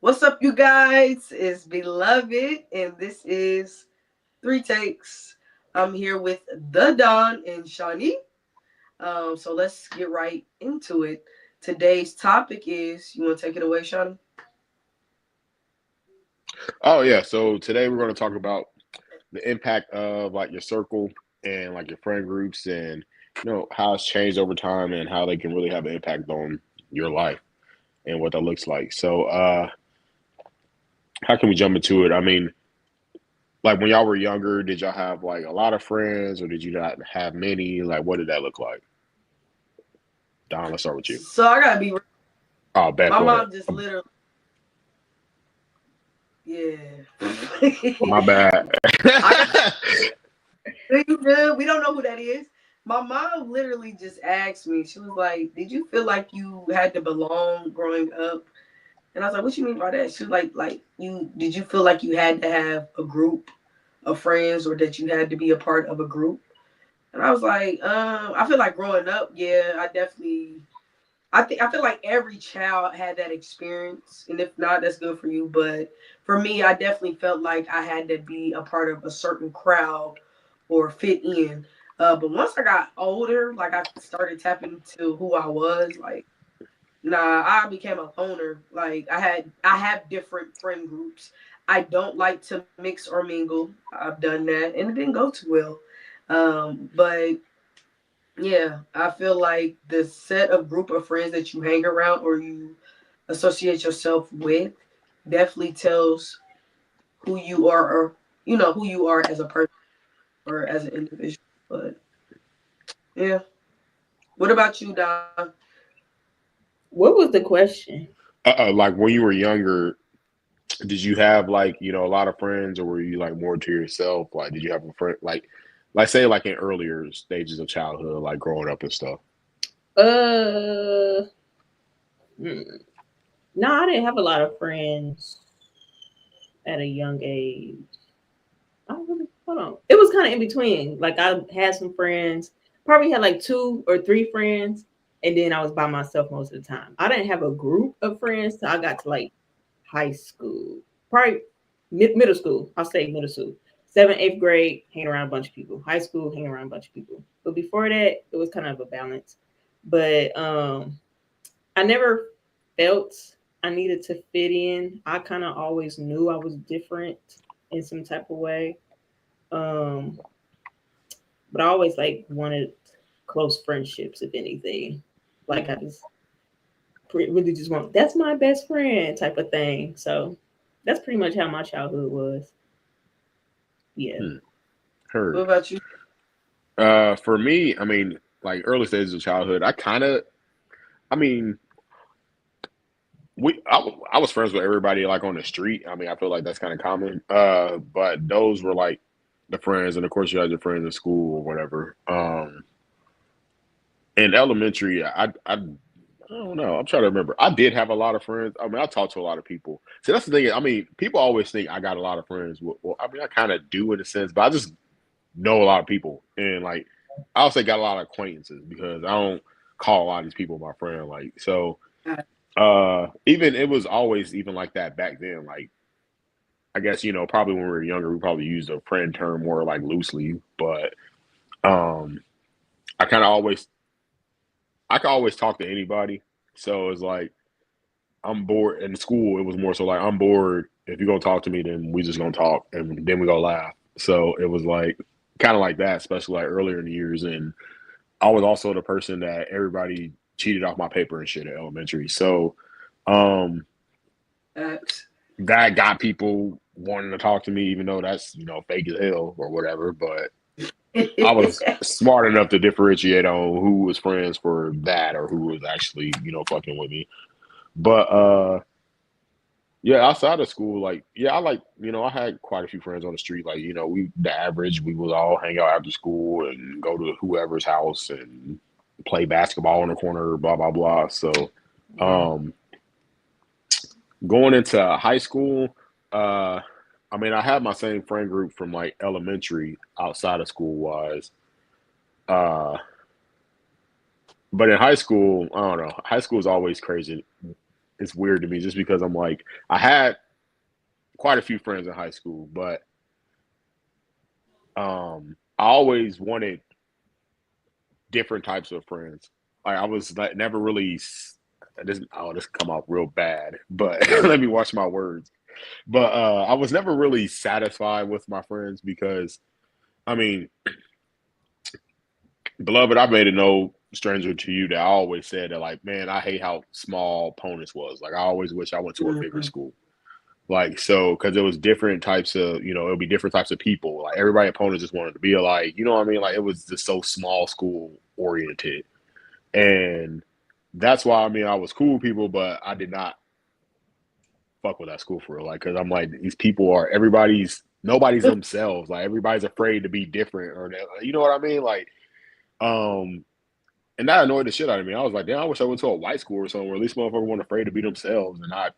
What's up, you guys? It's Beloved, and this is Three Takes. I'm here with the Don and Shawnee. So let's get right into it. Today's topic is you want to take it away, Shawnee? Oh yeah, so today we're going to talk about the impact of like your circle and like your friend groups and how it's changed over time and how they can really have an impact on your life and what that looks like. So how can we jump into it? I mean, like when y'all were younger, did y'all have like a lot of friends or did you not have many? Like what did that look like? Don, let's start with you. So I gotta be. Oh, Beth, My go ahead. mom just literally, yeah. My bad. I got you good. We don't know who that is. My mom literally just asked me. She was like, "Did you feel like you had to belong growing up?" And I was like, "What you mean by that?" She was like you did you feel like you had to have a group of friends or that you had to be a part of a group? And I was like, I feel like growing up, yeah, I feel like every child had that experience, and if not, that's good for you. But for me, I definitely felt like I had to be a part of a certain crowd or fit in. But once I got older, like I started tapping into who I was, like nah, I became a loner. Like I have different friend groups. I don't like to mix or mingle. I've done that and it didn't go too well. But yeah, I feel like the set of group of friends that you hang around or you associate yourself with definitely tells who you are or who you are as a person or as an individual. But yeah. What about you, Don? What was the question? Like when you were younger, did you have like a lot of friends or were you like more to yourself? Like did you have a friend like say like in earlier stages of childhood, like growing up and stuff? Uh, mm, no, I didn't have a lot of friends at a young age. I really hold on. It was kind of in between. Like I had some friends, probably had like two or three friends, and then I was by myself most of the time. I didn't have a group of friends till I got to like high school, probably middle school. I'll say middle school. Seventh, eighth grade, hanging around a bunch of people. High school, hanging around a bunch of people. But before that, it was kind of a balance. But I never felt I needed to fit in. I kind of always knew I was different in some type of way. Um, but I always like wanted close friendships, if anything. Like I just really just want that's my best friend type of thing. So that's pretty much how my childhood was. Yeah. Hmm. What Heard. about you? For me, I mean, like early stages of childhood, I mean, I was friends with everybody like on the street. I mean, I feel like that's kind of common. But those were like the friends, and of course you had your friends in school or whatever. In elementary, I don't know. I'm trying to remember. I did have a lot of friends. I mean, I talked to a lot of people. So that's the thing. I mean, people always think I got a lot of friends. Well, I mean, I kind of do in a sense, but I just know a lot of people, and like I also got a lot of acquaintances because I don't call a lot of these people my friend. Like so, even it was always even like that back then. Like I guess probably when we were younger, we probably used a friend term more like loosely, but um, I kind of always I could always talk to anybody. So it's like I'm bored. In school, it was more so like I'm bored. If you're gonna talk to me, then we just gonna talk, and then we gonna laugh. So it was like kind of like that, especially like earlier in the years. And I was also the person that everybody cheated off my paper and shit at elementary. So um, Acts. that got people wanting to talk to me, even though that's fake as hell or whatever. But I was smart enough to differentiate on who was friends for that or who was actually fucking with me. But yeah, outside of school, like yeah, I like I had quite a few friends on the street. Like we the average we would all hang out after school and go to whoever's house and play basketball in the corner, blah blah blah. So Yeah. um, going into high school, uh, I mean, I had my same friend group from like elementary outside of school wise. But in high school, I don't know. High school is always crazy. it's weird to me just because I'm like, I had quite a few friends in high school, but I always wanted different types of friends. Like I was like never really this come out real bad, but let me watch my words. But I was never really satisfied with my friends because I mean, beloved, I made it no stranger to you that I always said that like, man, I hate how small Ponus was. Like I always wish I went to a bigger school. Like so, because it was different types of, it'll be different types of people. Like everybody at Ponus just wanted to be alike. You know what I mean? Like it was just so small school oriented, and that's why I mean I was cool with people, but I did not fuck with that school for real. Like, because I'm like these people are nobody's themselves. Like everybody's afraid to be different, or you know what I mean? Like, and that annoyed the shit out of me. I was like, damn, I wish I went to a white school or something where at least motherfuckers weren't afraid to be themselves and not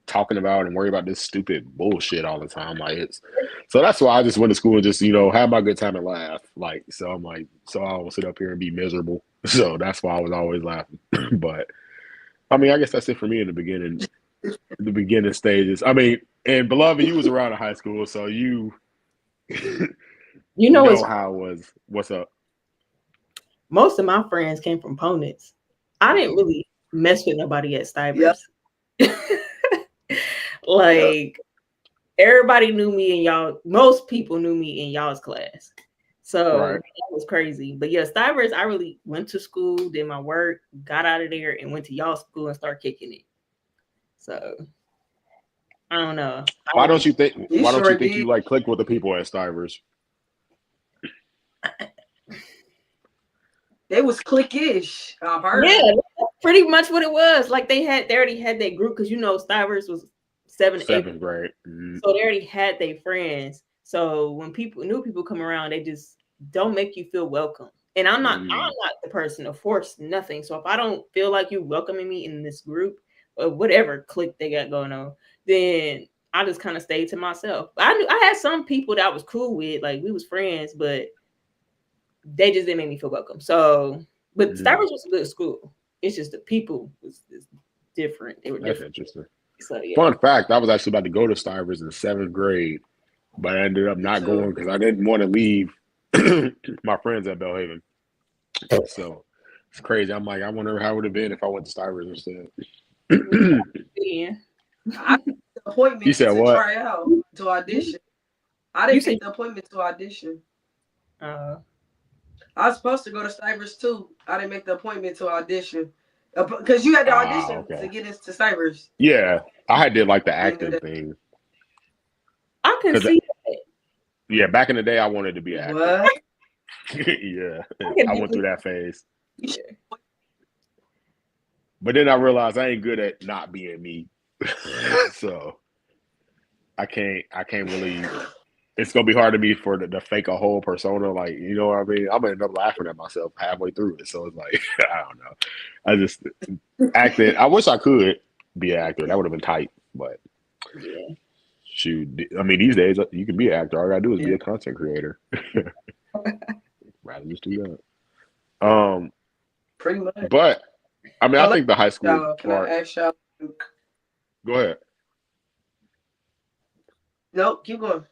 talking about and worry about this stupid bullshit all the time. Like so that's why I just went to school and just, have my good time and laugh. Like, so I'm like, so I don't sit up here and be miserable. So that's why I was always laughing. But I mean, I guess that's it for me in the beginning stages. I mean, and beloved, you was around in high school, so you know how it was. What's up? Most of my friends came from Ponus. I didn't really mess with nobody at Stivers. Yep. Like everybody knew me in y'all. Most people knew me in y'all's class, so that was crazy. But yeah, Stivers, I really went to school, did my work, got out of there, and went to y'all school and started kicking it. So I don't know. Why don't you think you like click with the people at Stivers? They was cliquish. Yeah, that's pretty much what it was. Like they already had that group because Stivers was seventh grade. Mm-hmm. So they already had their friends. So when new people come around, they just don't make you feel welcome. And I'm not the person to force nothing. So if I don't feel like you welcoming me in this group or whatever clique they got going on, then I just kind of stayed to myself. I had some people that I was cool with, like we was friends, but they just didn't make me feel welcome. So, but Stivers was a good school. It's just the people was different. They were different. That's interesting. So, yeah. Fun fact, I was actually about to go to Stivers in 7th grade, but I ended up not going because I didn't want to leave my friends at Belhaven. So it's crazy. I'm like, I wonder how it would have been if I went to Stivers instead. Yeah. I took the appointment you said to what? try out to audition. I didn't take the appointment to audition. I was supposed to go to Stivers too. I didn't make the appointment to audition because you had to audition to get into Stivers. Yeah, I did like the acting thing. I can see that. Yeah, back in the day, I wanted to be an actor. What? Yeah, I went through that phase. Yeah. But then I realized I ain't good at not being me. So I can't really. It's gonna be hard to me for to fake a whole persona, like you know what I mean. I'm gonna end up laughing at myself halfway through it. So it's like I don't know. I just acted. I wish I could be an actor. That would have been tight. But shoot, I mean these days you can be an actor. All I gotta do is be a content creator. Rather just do that. Pretty much. But I mean, I think the high school. Can I ask y'all? Go ahead. No, keep going.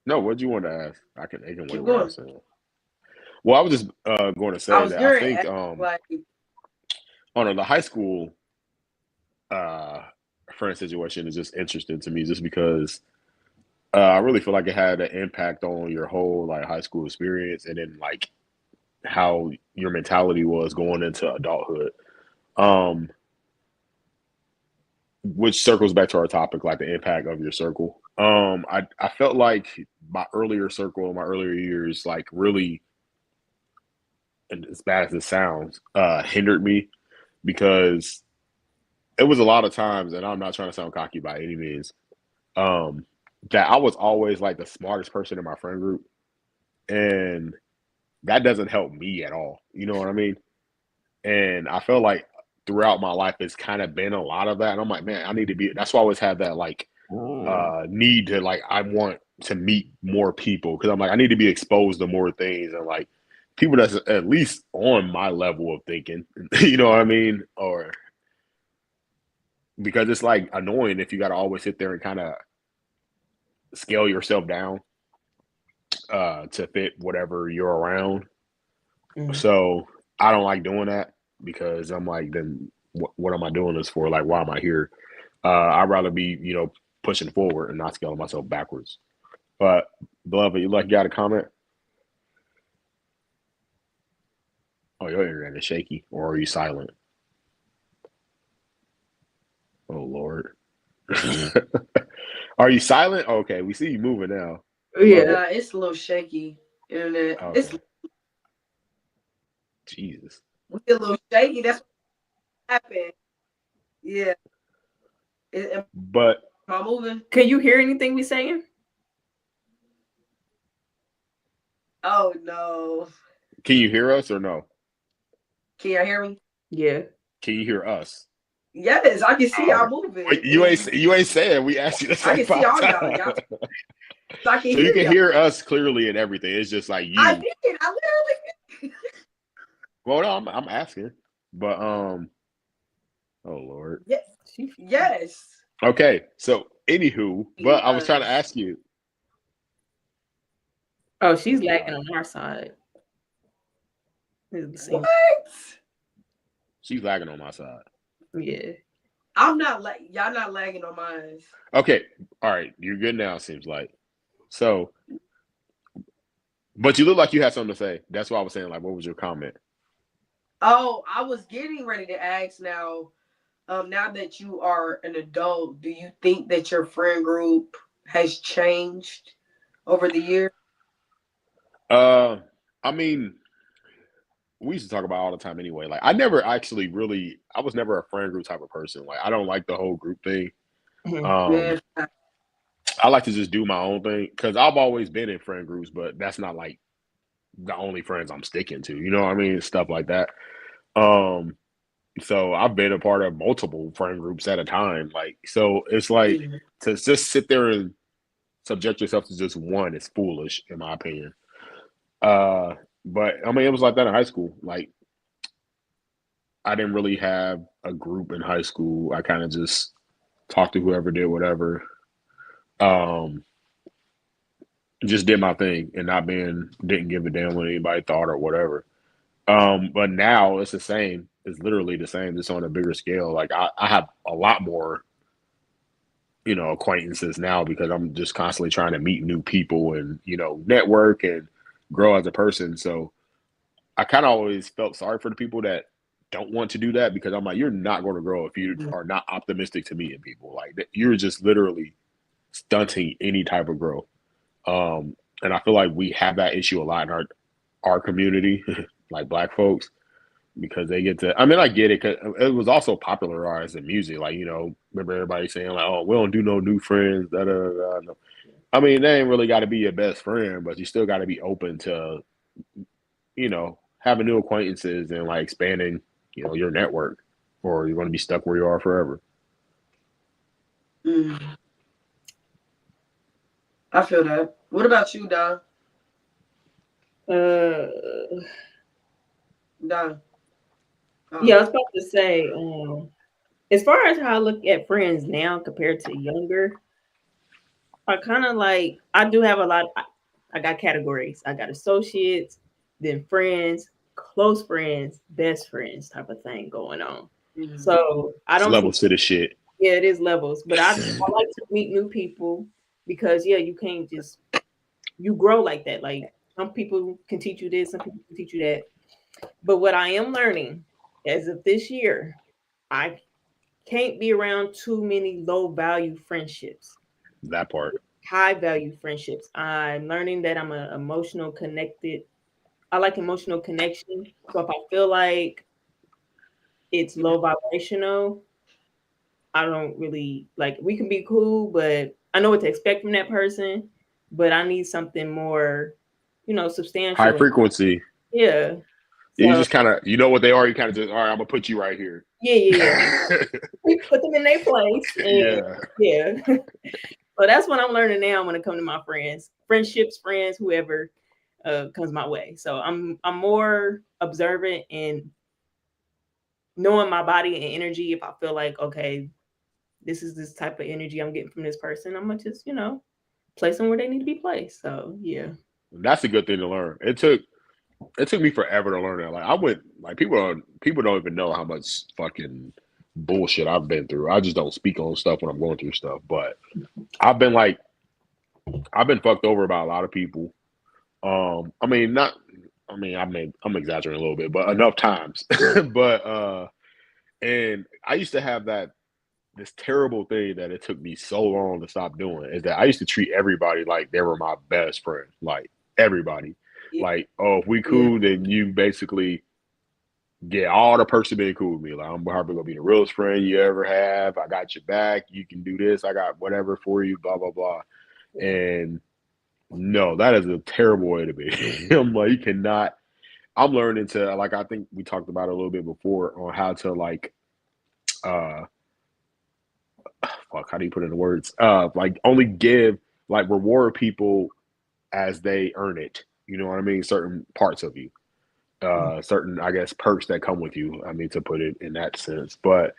No, what do you want to ask? I can wait. Keep going. Well, I was just going to say that I think the high school friend situation is just interesting to me, just because I really feel like it had an impact on your whole like high school experience, and then like how your mentality was going into adulthood. Which circles back to our topic, like the impact of your circle. I felt like my earlier circle in my earlier years, like really, and as bad as it sounds, hindered me, because it was a lot of times, and I'm not trying to sound cocky by any means, that I was always like the smartest person in my friend group, and that doesn't help me at all. You know what I mean? And I felt like throughout my life, it's kind of been a lot of that. And I'm like, man, I need to be, that's why I always had that like need to like, I want to meet more people. Cause I'm like, I need to be exposed to more things and like people that's at least on my level of thinking, you know what I mean? Or because it's like annoying if you got to always sit there and kind of scale yourself down to fit whatever you're around. So I don't like doing that because I'm like, then what am I doing this for? Like, why am I here? I'd rather be, pushing forward and not scaling myself backwards. But beloved, you got a comment? Oh, your internet is shaky, or are you silent? Oh Lord. Are you silent? Okay, we see you moving now. Yeah. It's a little shaky. Internet. Okay. It's Jesus. we a little shaky. That's what happened. Yeah. Am But I moving? Can you hear anything we saying? Oh no. can you hear us or no? Can y'all hear me? Yeah. Can you hear us? Yes, I can see y'all moving. Wait, you ain't saying. We asked you the same I can see all y'all. time. So I can So hear you can y'all. hear us clearly and everything. It's just like you. I did. I literally. Well, no, I'm asking, but oh Lord. Yes. Yes. Okay, so anywho, but I was trying to ask you. Oh, she's lagging on our side. What? She's lagging on my side. Yeah. I'm not y'all not lagging on mine. Okay, all right, you're good now. Seems like so, but you look like you had something to say. That's why I was saying. Like, what was your comment? Oh, I was getting ready to ask now. Now that you are an adult, do you think that your friend group has changed over the years? I mean, we used to talk about all the time anyway. Like, I never actually really, I was never a friend group type of person. Like, I don't like the whole group thing. Yeah. I like to just do my own thing because I've always been in friend groups, but that's not like the only friends I'm sticking to. You know what I mean? Stuff like that. So I've been a part of multiple friend groups at a time. Like, so it's like to just sit there and subject yourself to just one is foolish, in my opinion. But I mean, it was like that in high school. Like, I didn't really have a group in high school. I kind of just talked to whoever did whatever. Um, just did my thing and didn't give a damn what anybody thought or whatever. But now it's the same. It's literally the same, just on a bigger scale. Like I have a lot more, acquaintances now because I'm just constantly trying to meet new people and, network and grow as a person. So I kind of always felt sorry for the people that don't want to do that because I'm like, you're not going to grow if you are not optimistic to meeting people. Like you're just literally stunting any type of growth. And I feel like we have that issue a lot in our community, like Black folks, because they get to. I mean, I get it because it was also popularized in music. Like, remember everybody saying like, "Oh, we don't do no new friends." Da, da, da, da. I mean, they ain't really got to be your best friend, but you still got to be open to, having new acquaintances and like expanding, your network, or you're going to be stuck where you are forever. I feel that. What about you, Don? Don. Yeah, I was about to say, as far as how I look at friends now compared to younger, I kind of like, I do have a lot. I got categories. I got associates, then friends, close friends, best friends type of thing going on. So I don't levels to the shit. Yeah, it is levels, but I like to meet new people because you can't just you grow like that. Like some people can teach you this, some people can teach you that. But what I am learning as of this year, I can't be around too many low value friendships. That part. High value friendships. I'm learning that I'm an emotional connected. I like emotional connection. So if I feel like it's low vibrational, I don't really like. We can be cool, but I know what to expect from that person. But I need something more, substantial. High frequency. Yeah. You just kind of, what they are. You kind of just, all right, I'm gonna put you right here. Yeah. We put them in their place. Yeah. So that's what I'm learning now when it comes to my friendships, friends, whoever comes my way. So I'm more observant and knowing my body and energy. If I feel like, okay, this is this type of energy I'm getting from this person. I'm gonna just, place them where they need to be placed. So yeah. That's a good thing to learn. It took me forever to learn that. Like I went like people don't even know how much fucking bullshit I've been through. I just don't speak on stuff when I'm going through stuff. But I've been fucked over by a lot of people. I mean not I mean I'm exaggerating a little bit, but enough times. But and I used to have this terrible thing that it took me so long to stop doing is that I used to treat everybody like they were my best friend. Like everybody. Yeah. Like, oh, if we cool, then you basically get all the perks of being cool with me. Like, I'm probably gonna be the realest friend you ever have. I got your back. You can do this. I got whatever for you. Blah blah blah. And no, that is a terrible way to be. I'm like, you cannot. I'm learning to like. I think we talked about it a little bit before on how to like. Fuck. How do you put it in words? Like only give like reward people as they earn it. You know what I mean? Certain parts of you. Certain, I guess, perks that come with you. I mean, to put it in that sense. But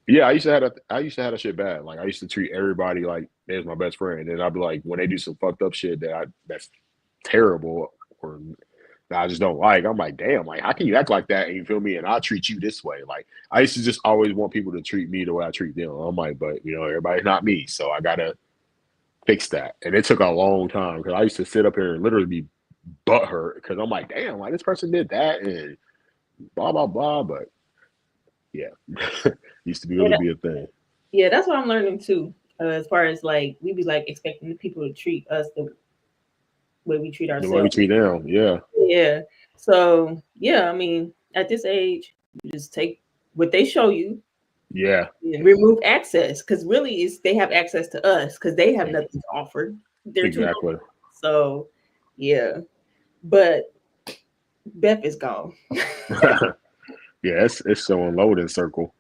yeah, I used to have that shit bad. Like I used to treat everybody like they was my best friend, and I'd be like, when they do some fucked up shit that's terrible or that I just don't like, I'm like, damn, like how can you act like that? And you feel me? And I treat you this way. Like I used to just always want people to treat me the way I treat them. I'm like, but everybody's not me, so I gotta fix that. And it took a long time because I used to sit up here and literally be butthurt because I'm like, damn, like this person did that and blah blah blah. But yeah, used to be really be a thing. Yeah, that's what I'm learning too. As far as like we be like expecting the people to treat us the way we treat ourselves. The way we treat them, yeah. Yeah. So yeah, I mean, at this age, you just take what they show you. Yeah. And remove access because really they have access to us because they have nothing to offer. They're exactly. So yeah. But Beth is gone. Yeah, it's showing loading circle.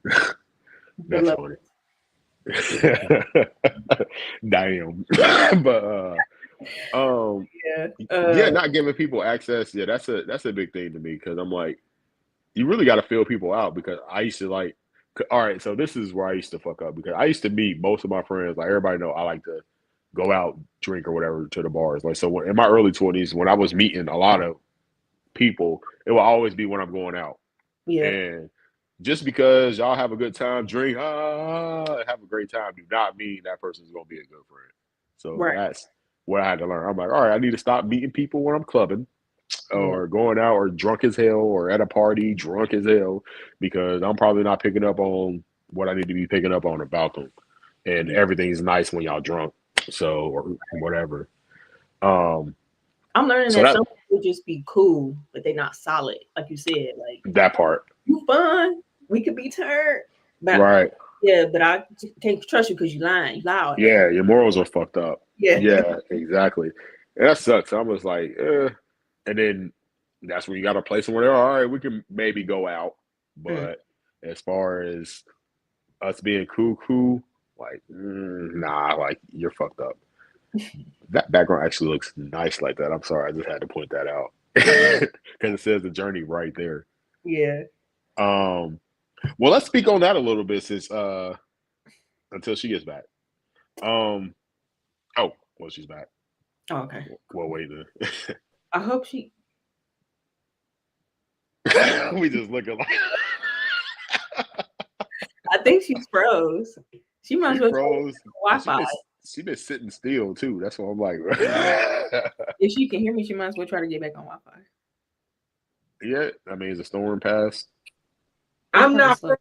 That's funny. Damn. But yeah, not giving people access. Yeah, that's a big thing to me because I'm like, you really got to feel people out because I used to like. All right, so this is where I used to fuck up because I used to meet most of my friends. Like everybody know I like to go out, drink or whatever to the bars. Like so, in my early 20s, when I was meeting a lot of people, it will always be when I'm going out. Yeah. And just because y'all have a good time, drink, have a great time, do not mean that person's gonna be a good friend. So that's what I had to learn. I'm like, all right, I need to stop meeting people when I'm clubbing or going out or drunk as hell or at a party drunk as hell because I'm probably not picking up on what I need to be picking up on about them. And everything's nice when y'all drunk. So or whatever. I'm learning that some people just be cool, but they're not solid, like you said. Like that part. You fun. We could be turned. But right. Yeah, but I can't trust you because you lying. You loud. Yeah, your morals are fucked up. Yeah. Yeah, exactly. And that sucks. I was like, and then that's when you got to play somewhere. All right, we can maybe go out. But as far as us being cool, like, nah, like you're fucked up. That background actually looks nice like that. I'm sorry, I just had to point that out because it says the journey right there. Yeah. Well, let's speak on that a little bit since until she gets back. Well, she's back. Oh, okay. Well, wait. I hope she. We just looking like. I think she's froze. She must have froze. Wi-Fi. She been sitting still too. That's what I'm like. If she can hear me, she might as well try to get back on Wi-Fi. Yeah, I mean, is the storm past? I'm not. Oh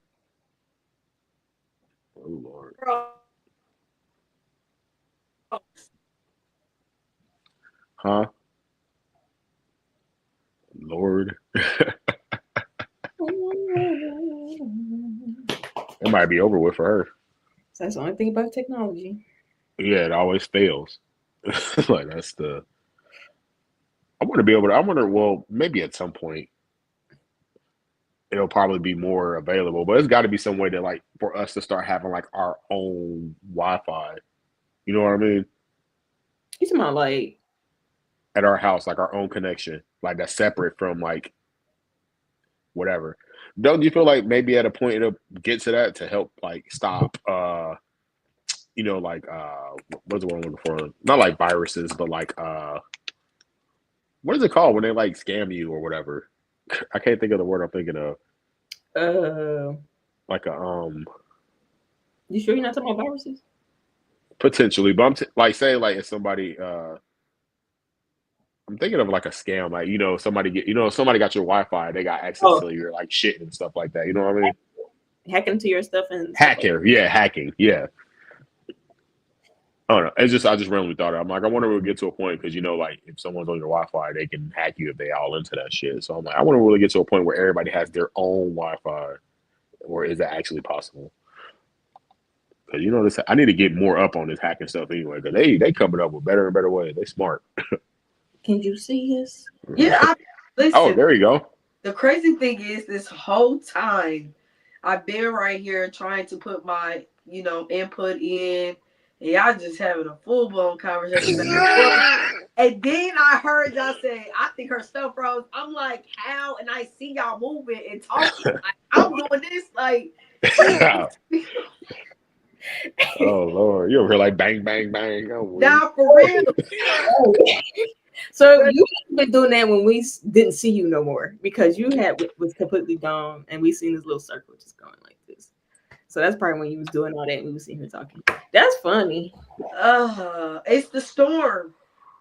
Lord. Huh? Lord. It might be over with for her. So that's the only thing about technology. Yeah, it always fails. Like that's the. I want to be able to. I wonder. Well, maybe at some point it'll probably be more available, but it's got to be some way to like for us to start having like our own Wi-Fi. You know what I mean? You talking about like at our house, like our own connection, like that's separate from like whatever. Don't you feel like maybe at a point it'll get to that to help like stop like what's the one I'm looking for? Not like viruses, but like what is it called when they like scam you or whatever? I can't think of the word I'm thinking of. Like a You sure you're not talking about viruses? potentially, but like say like if somebody I'm thinking of like a scam, like somebody got your Wi-Fi, they got access Oh, to your like shit and stuff like that. You know what I mean? hacking into your stuff and stuff like Hacker, yeah, hacking, yeah. I don't know. It's just I just randomly thought of it. I'm like, I wonder if we'll get to a point because like if someone's on your Wi-Fi, they can hack you if they all into that shit. So I'm like, I want to really get to a point where everybody has their own Wi-Fi, or is that actually possible? Because this, I need to get more up on this hacking stuff anyway. Because they coming up with better and better ways. They smart. Can you see us? Yeah, listen. Oh, there you go. The crazy thing is, this whole time I've been right here trying to put my input in, and y'all just having a full blown conversation. And then I heard y'all say, I think her stuff froze. I'm like, how? And I see y'all moving and talking. Like, I'm doing this like. Oh Lord, you over here like bang bang bang. Oh, nah, for real. So you been doing that when we didn't see you no more because you was completely gone and we seen this little circle just going like this. So that's probably when you was doing all that and we was sitting here talking. That's funny. It's the storm.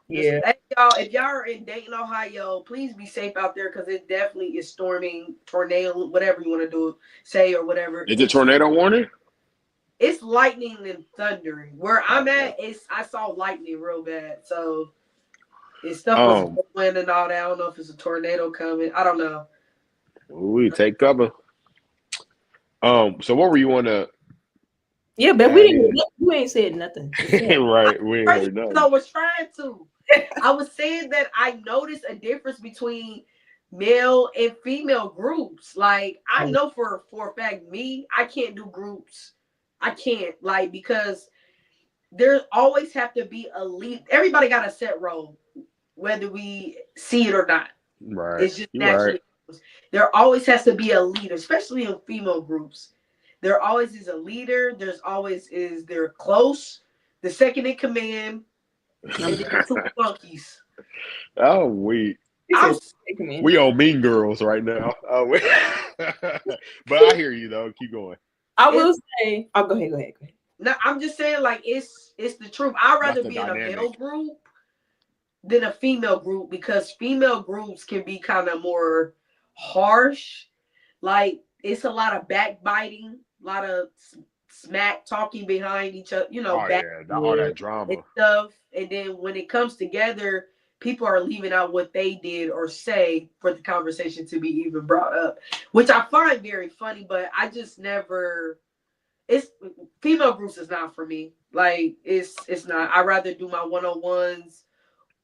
Yeah. Hey, y'all, if y'all are in Dayton, Ohio, please be safe out there because it definitely is storming, tornado, whatever you want to do, say or whatever. Is it tornado warning? It's lightning and thundering. Where I'm at, I saw lightning real bad. So it's stuff was blowing and all that. I don't know if it's a tornado coming. I don't know. We take cover. So what were you on to? Yeah, but you ain't said nothing. Right, we ain't heard nothing. I was trying to. I was saying that I noticed a difference between male and female groups. Like I know for a fact, I can't do groups. I can't because there always have to be a lead. Everybody got a set role, whether we see it or not. Right. It's just naturally. Right. There always has to be a leader, especially in female groups. There always is a leader. There's always they're close, the second in command, and then two flunkies. Oh, we on Mean Girls right now. But I hear you though. Keep going. I will say. Oh, go ahead. No, I'm just saying it's the truth. I'd rather be in a male group than a female group because female groups can be kind of more harsh. Like it's a lot of backbiting, a lot of smack talking behind each other, all that drama and stuff. And then when it comes together, people are leaving out what they did or say for the conversation to be even brought up, which I find very funny, but I just never. It's female groups is not for me. Like it's not. I'd rather do my 1-on-1s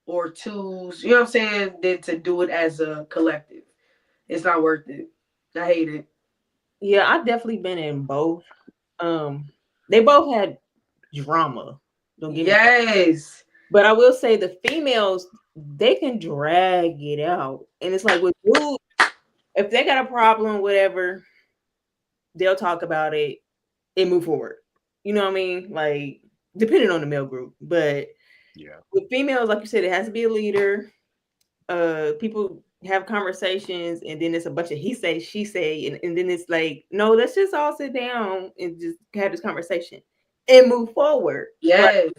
or 2s, you know what I'm saying, than to do it as a collective. It's not worth it. I hate it. Yeah, I've definitely been in both. They both had drama. Don't get me. But I will say the females, they can drag it out. And it's like with dudes, if they got a problem, whatever, they'll talk about it and move forward. You know what I mean? Like, depending on the male group. But yeah, with females, like you said, it has to be a leader. People have conversations, and then it's a bunch of he say, she say, and then it's like, no, let's just all sit down and just have this conversation and move forward. Yes.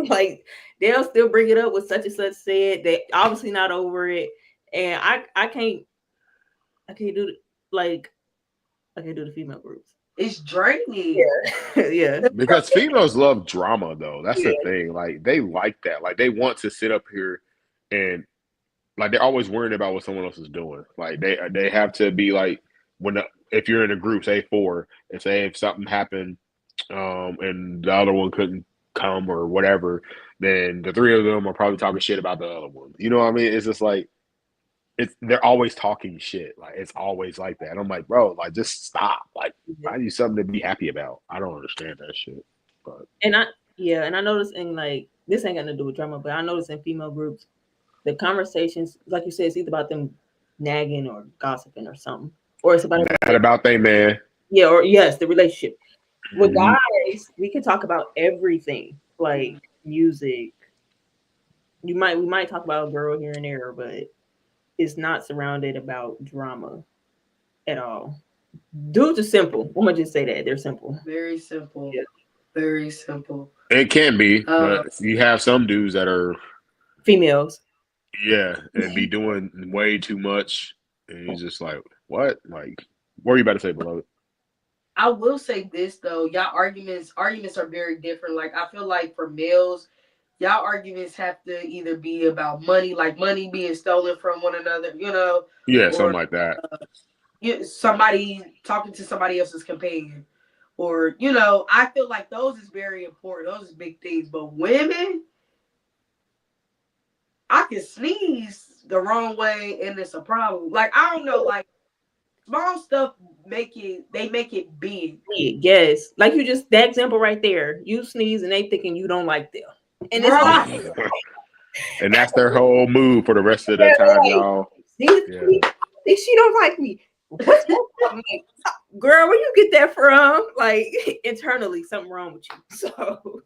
Like they'll still bring it up with such and such said. They obviously not over it. And I can't do I can't do the female groups. It's draining. Yeah. Because females love drama though. That's the thing. Like they like that. Like they want to sit up here and like they're always worrying about what someone else is doing. Like they have to be like if you're in a group, say 4, and say if something happened, and the other one couldn't come or whatever, then the 3 of them are probably talking shit about the other one. You know what I mean? It's just like they're always talking shit. Like it's always like that. And I'm like, bro, like just stop. Like find you something to be happy about. I don't understand that shit. But and I noticed in like this ain't got to do with drama, but I noticed in female groups, the conversations, like you said, it's either about them nagging or gossiping or something. or it's about Not about they man. yeah, or yes, the relationship. With Mhm. guys, we can talk about everything, like music. We might talk about a girl here and there, but it's not surrounded about drama at all. Dudes are simple. I'm gonna just say that they're simple. Very simple. Yeah. Very simple. It can be, but you have some dudes that are Females. and be doing way too much, and you're just like, what? Like, what are you about to say, beloved? I will say this though, y'all arguments are very different. Like I feel like for males, y'all arguments have to either be about money, like money being stolen from one another, Yeah, something or like that. somebody talking to somebody else's companion, or I feel like those is very important. Those is big things. But women, I can sneeze the wrong way and it's a problem. Like I don't know, like small stuff make it big. Yes, like you just that example right there. You sneeze and they thinking you don't like them, and it's Right. And that's their whole mood for the rest of the time, y'all. She don't like me. What's like, girl, where you get that from? Like internally, something wrong with you. So,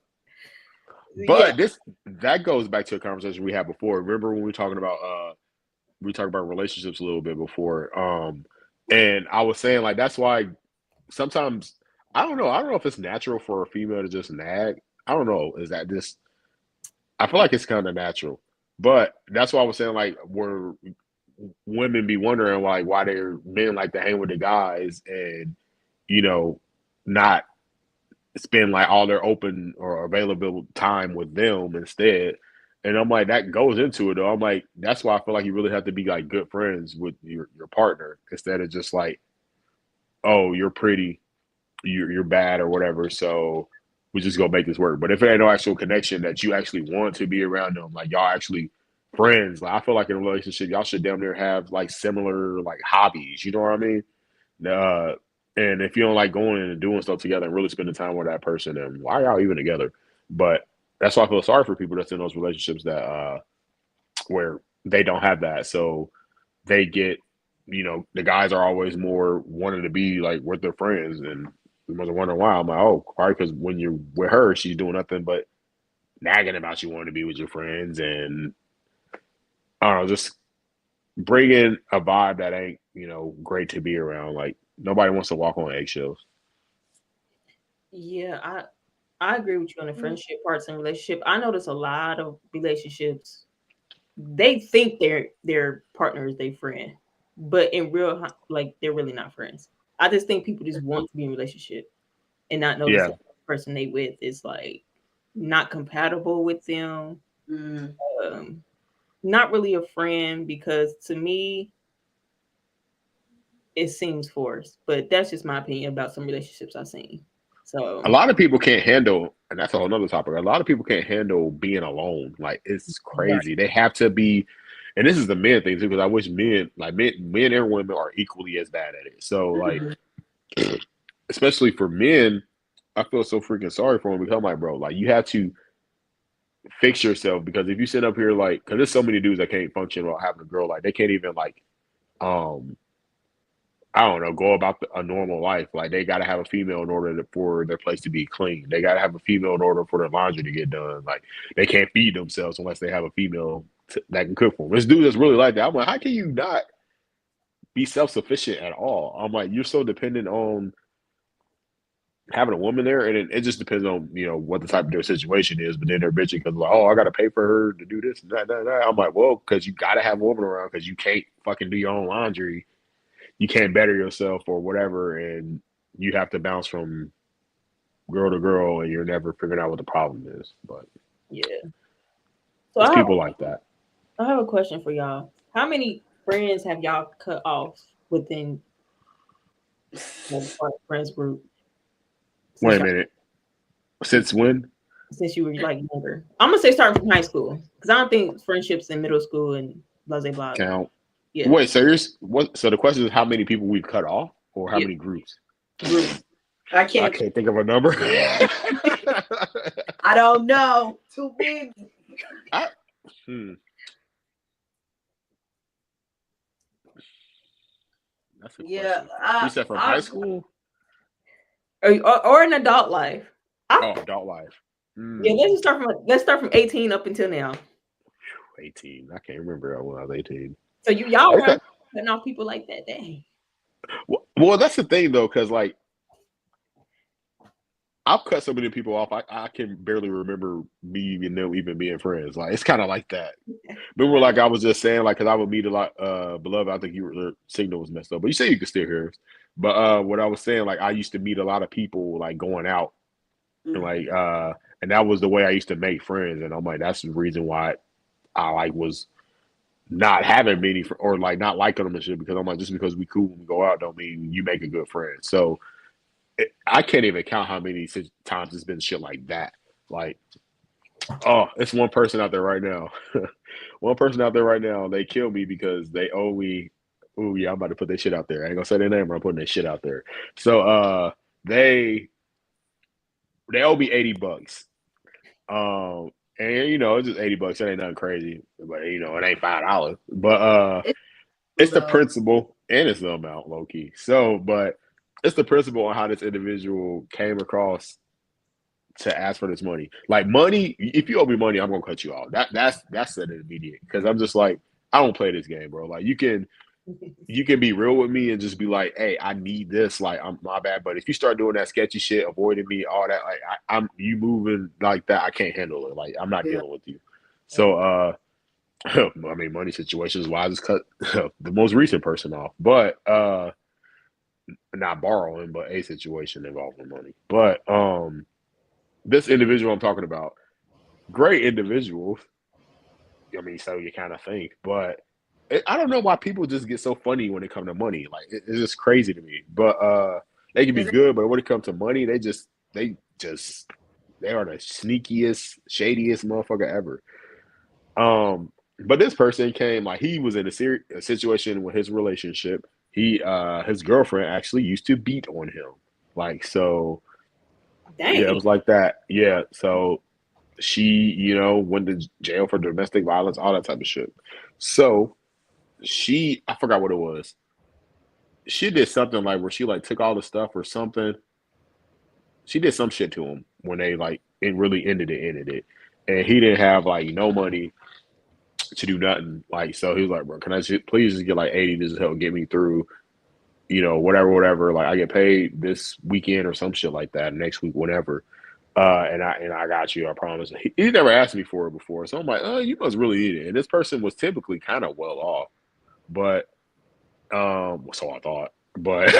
but that goes back to a conversation we had before. Remember when we talked about relationships a little bit before? And I was saying like that's why sometimes I don't know if it's natural for a female to just nag. I don't know. Is that just I feel like it's kind of natural. But that's why I was saying like where women be wondering like why their men like to hang with the guys and not spend like all their open or available time with them instead. And I'm like, that goes into it though. I'm like, that's why I feel like you really have to be like good friends with your partner instead of just like, oh, you're pretty, you're bad or whatever. So we just gonna make this work. But if it ain't no actual connection that you actually want to be around them, like y'all actually friends, like I feel like in a relationship, y'all should damn near have like similar like hobbies. You know what I mean? And if you don't like going and doing stuff together and really spending time with that person, then why are y'all even together? But that's why I feel sorry for people that's in those relationships that where they don't have that. So they get, the guys are always more wanting to be like with their friends, and I was wondering why. I'm like, oh, probably because when you're with her, she's doing nothing but nagging about you wanting to be with your friends, and I don't know, just bringing a vibe that ain't great to be around. Like nobody wants to walk on eggshells. yeah, I agree with you on the friendship parts and relationship. I notice a lot of relationships. They think their partner is their friend, but in real like they're really not friends. I just think people just want to be in a relationship and not notice Yeah. that the person they with is like not compatible with them. Not really a friend because to me it seems forced. But that's just my opinion about some relationships I've seen. So A lot of people can't handle, and that's a whole nother topic. A lot of people can't handle being alone. Like it's crazy. Right. They have to be, and this is the men thing too, because I wish men and women are equally as bad at it. So like, especially for men, I feel so freaking sorry for them because I'm like, bro, like you have to fix yourself because if you sit up here like, because there's so many dudes that can't function while having a girl, like they can't even like, I don't know, go about a normal life. Like they got to have a female in order for their place to be clean. They got to have a female in order for their laundry to get done. Like they can't feed themselves unless they have a female that can cook for them. This dude that's really like that. I'm like, how can you not be self-sufficient at all? I'm like, you're so dependent on having a woman there, and it just depends on what the type of their situation is. But then they're bitching because like, oh, I got to pay for her to do this and that. I'm like, well, because you got to have a woman around because you can't fucking do your own laundry. You can't better yourself or whatever, and you have to bounce from girl to girl, and you're never figuring out what the problem is. But yeah, so there's people like that. I have a question for y'all. How many friends have y'all cut off within the friends group? Wait a minute. Since when? Since you were like younger, I'm gonna say starting from high school because I don't think friendships in middle school and blah blah blah count. Yeah. Wait, so so the question is how many people we've cut off, or how many groups? Groups. I can't think of a number. I don't know. Too big. I That's a Yeah, question. You said from high school? Or in adult life. Oh, adult life. Yeah, let's start from 18 up until now. 18. I can't remember when I was 18. So y'all I weren't cutting off people like that. Dang. well, that's the thing though, because like I've cut so many people off. I can barely remember me and them even being friends. Like it's kind of like that. Remember, like I was just saying, like because I would meet a lot. Beloved, I think the signal was messed up, but you say you can still hear us. But what I was saying, like I used to meet a lot of people, like going out, and like and that was the way I used to make friends. And I'm like, that's the reason why I like was not having many or like not liking them and shit because I'm like, just because we cool when we go out don't mean you make a good friend. So I can't even count how many times it's been shit like that. Like, oh, it's one person out there right now. One person out there right now. They kill me because they owe me. Oh yeah, I'm about to put their shit out there. I ain't gonna say their name, but I'm putting their shit out there. So they owe me $80. And you know, it's just $80. It ain't nothing crazy, but you know, it ain't $5. But it's the principle and it's the amount, low key. So, but it's the principle on how this individual came across to ask for this money. Like money, if you owe me money, I'm gonna cut you off. That's an immediate because I'm just like I don't play this game, bro. Like you can be real with me and just be like, hey, I need this. Like I'm my bad, but if you start doing that sketchy shit, avoiding me, all that, like I'm you moving like that, I can't handle it. Like I'm not dealing with you. So I mean, money situations why I just cut the most recent person off, but not borrowing, but a situation involving money. But this individual I'm talking about, great individual. I mean, so you kind of think, but I don't know why people just get so funny when it comes to money. Like it's just crazy to me. But they can be good, but when it comes to money, they are the sneakiest, shadiest motherfucker ever. But this person came like he was in a situation with his relationship. His girlfriend actually used to beat on him. Like so Dang. yeah, it was like that. Yeah. So she, you know, went to jail for domestic violence, all that type of shit. So I forgot what it was. She did something like where she like took all the stuff or something. She did some shit to him when they like it really ended it. And he didn't have like no money to do nothing. Like, so he was like, bro, can I please just get like 80 to just help get me through, you know, whatever. Like I get paid this weekend or some shit like that, next week, whatever. And I got you, I promise. He never asked me for it before. So I'm like, oh, you must really need it. And this person was typically kind of well off. But so I thought. But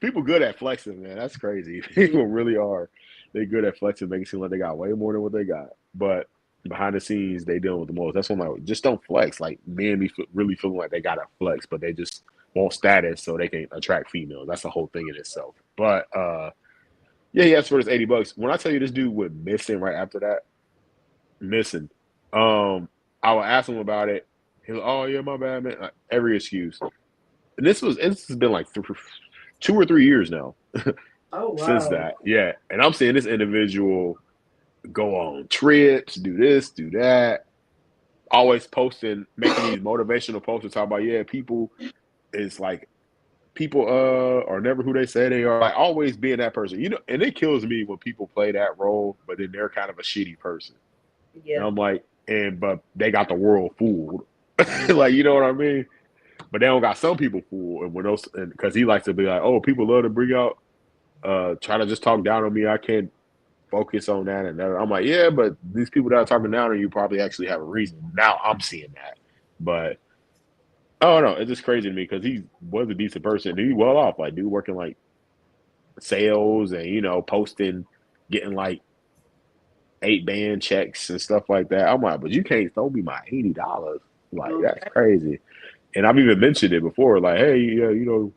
people good at flexing, man. That's crazy. People really are. They good at flexing, making it seem like they got way more than what they got. But behind the scenes, they dealing with the most. That's when I'm like, just don't flex. Like men be really feeling like they gotta flex, but they just want status so they can attract females. That's the whole thing in itself. But yeah, he asked for this $80. When I tell you this dude went missing right after that, missing. I would ask him about it. He was, oh yeah, my bad, man. Like, every excuse. And this has been like 2 or 3 years now. Oh, wow. Since that. Yeah. And I'm seeing this individual go on trips, do this, do that. Always posting, making these motivational posts to talk about, yeah, people are never who they say they are. Like always being that person. You know, and it kills me when people play that role, but then they're kind of a shitty person. Yeah. And I'm like, but they got the world fooled. Like, you know what I mean? But they don't got some people fooled, and when those, because he likes to be like, oh, people love to bring out, try to just talk down on me. I can't focus on that and that. I'm like, yeah, but these people that are talking down on you probably actually have a reason. Now I'm seeing that, but oh no, it's just crazy to me because he was a decent person. He well off, like dude working like sales and you know posting, getting like 8-band checks and stuff like that. I'm like, but you can't throw me my $80. Like that's crazy. And I've even mentioned it before, like, hey, yeah, you know,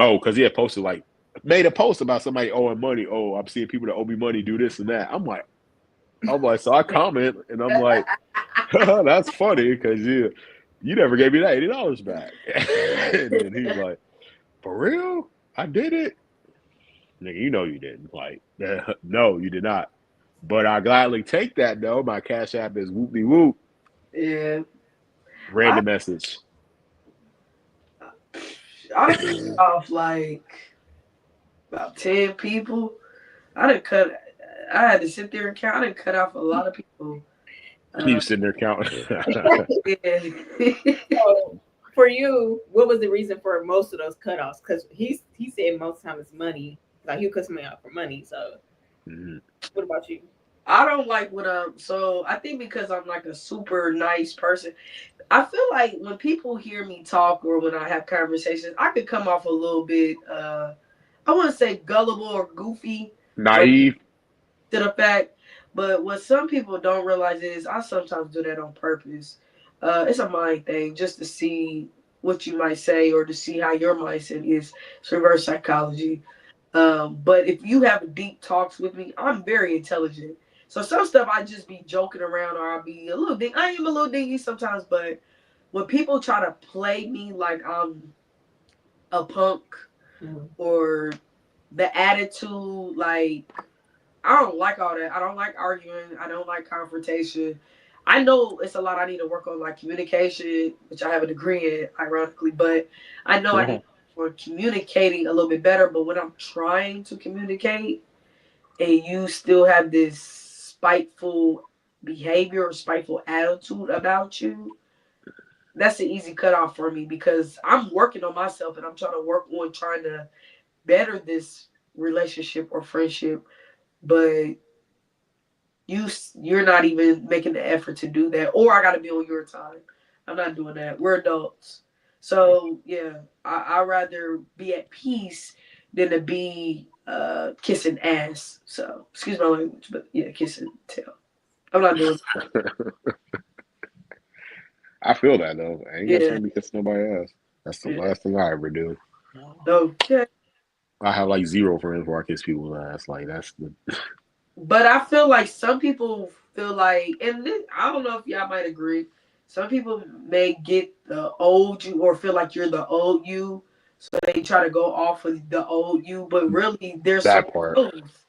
oh, because he had posted like made a post about somebody owing money. Oh, I'm seeing people that owe me money do this and that. I'm like, so I comment and I'm like, that's funny because you never gave me that $80 back. And then he's like, for real? I did it? Nigga, you know you didn't. Like, no, you did not. But I gladly take that though. My Cash App is whoop-de-whoop. Yeah. Random message. I cut off like about 10 people. I didn't cut. I had to sit there and count. I didn't cut off a lot of people. You sitting there counting. Yeah. So for you, what was the reason for most of those cutoffs? Because he said most time it's money. Like he'll cut somebody out for money. So Mhm. what about you? I don't like what I'm. So I think because I'm like a super nice person, I feel like when people hear me talk or when I have conversations, I could come off a little bit. I want to say gullible or goofy, but Naive. to the fact. But what some people don't realize is I sometimes do that on purpose. It's a mind thing, just to see what you might say or to see how your mindset is. It's reverse psychology. But if you have deep talks with me, I'm very intelligent. So some stuff I just be joking around or I'll be a little ding. I am a little dingy sometimes, but when people try to play me like I'm a punk or the attitude, like I don't like all that. I don't like arguing. I don't like confrontation. I know it's a lot I need to work on, like communication, which I have a degree in, ironically, but I know I need for communicating a little bit better. But when I'm trying to communicate and you still have this spiteful behavior or spiteful attitude about you, that's an easy cutoff for me because I'm working on myself and I'm trying to work on trying to better this relationship or friendship. But you're not even making the effort to do that, or I got to be on your time. I'm not doing that. We're adults, so yeah, I rather be at peace than to be kissing ass. So excuse my language, but yeah, kissing tail. I'm not doing I feel that though. I ain't got that. time to kiss nobody else. That's the Yeah, last thing I ever do. yeah. Okay. I have like zero friends where I kiss people's ass. Like that's the But I feel like some people feel like, and this, I don't know if y'all might agree. Some people may get the old you or feel like you're the old you, so they try to go off of the old you. But really, there's some that part. growth.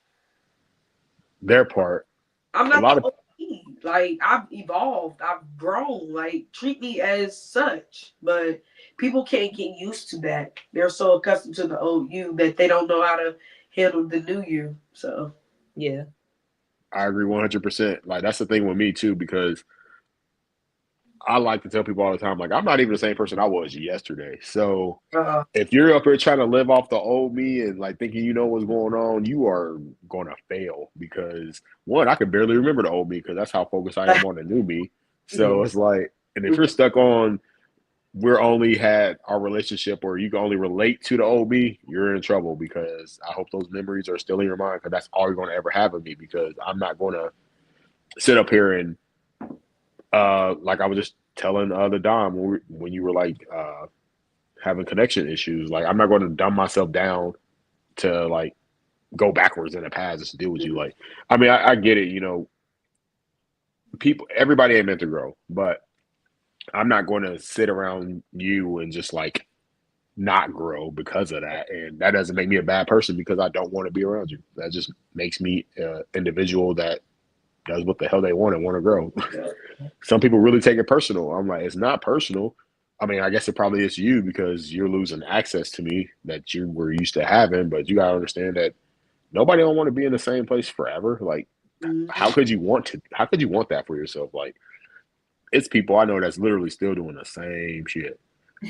Their part. I'm A not lot the of old me. Like I've evolved, I've grown. Like treat me as such. But people can't get used to that. They're so accustomed to the old you that they don't know how to handle the new you. So Yeah. I agree 100%. Like that's the thing with me too because I like to tell people all the time like I'm not even the same person I was yesterday. So uh, if you're up here trying to live off the old me and like thinking you know what's going on, you are going to fail because one, I can barely remember the old me because that's how focused I am on the new me. So it's like, and if you're stuck on we're only had our relationship or you can only relate to the old me, you're in trouble because I hope those memories are still in your mind because that's all you're going to ever have of me because I'm not going to sit up here and like I was just telling the Dom when you were like having connection issues. Like I'm not going to dumb myself down to like go backwards in the past just to deal with you. Like, I mean, I get it. You know, people, everybody ain't meant to grow, but I'm not going to sit around you and just like not grow because of that. And that doesn't make me a bad person because I don't want to be around you. That just makes me an individual that does what the hell they want and want to grow. Some people really take it personal. I'm like, it's not personal. I mean, I guess it probably is you because you're losing access to me that you were used to having, but you gotta understand that nobody don't want to be in the same place forever. Like, how could you want to? How could you want that for yourself? Like, it's people I know that's literally still doing the same shit.